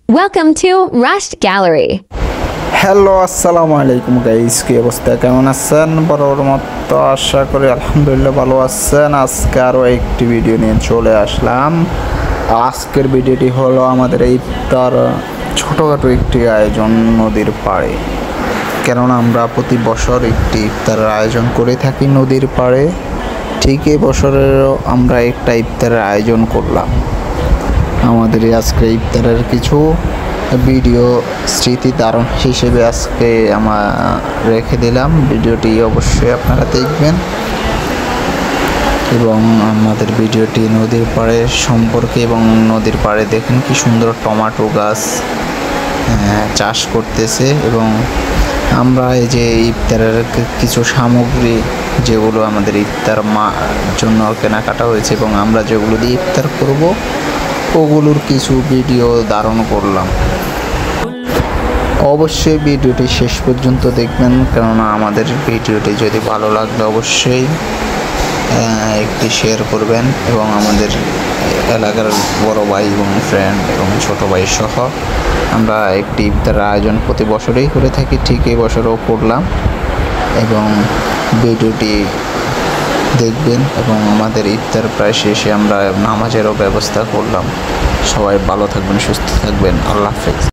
Welcome to Rushed Gallery. Hello আসসালামু আলাইকুম guys, কি অবস্থা, কেমন আছেন? বরাবর মতো আশা করি আলহামদুলিল্লাহ ভালো আছেন। আজকে আরও একটি ভিডিও নিয়ে চলে আসলাম। আজকের ভিডিওটি হলো আমাদের ইফতার ছোটোখাটো একটি আয়োজন নদীর পাড়ে। কেননা আমরা প্রতি বছর একটি ইফতারের আয়োজন করে থাকি নদীর পাড়ে। ঠিক এই বছরেরও আমরা একটা ইফতারের আয়োজন করলাম। আমাদের আজকে ইফতারের কিছু ভিডিও স্মৃতি ধারণ হিসেবে আজকে আমার রেখে দিলাম। ভিডিওটি অবশ্যই আপনারা দেখবেন এবং আমাদের ভিডিওটি নদীর পাড়ে সম্পর্কে এবং নদীর পাড়ে দেখেন কি সুন্দর টমেটো গাছ চাষ করতেছে এবং আমরা এই যে ইফতারের কিছু সামগ্রী যেগুলো আমাদের ইফতার জন্য কেনাকাটা হয়েছে এবং আমরা যেগুলো দিয়ে ইফতার করব ওগুলোর কিছু ভিডিও ধারণ করলাম। অবশ্যই ভিডিওটি শেষ পর্যন্ত দেখবেন, কেননা আমাদের ভিডিওটি যদি ভালো লাগলে অবশ্যই একটি শেয়ার করবেন এবং আমাদের এলাকার বড় ভাই এবং ফ্রেন্ড এবং ছোটো ভাই সহ আমরা একটি ইফতার আয়োজন প্রতি বছরেই করে থাকি। ঠিক এই বছরও করলাম এবং ভিডিওটি দেখবেন এবং আমাদের ইফতার প্রায় শেষে আমরা নামাজেরও ব্যবস্থা করলাম। সবাই ভালো থাকবেন, সুস্থ থাকবেন, আল্লাহ হাফেজ।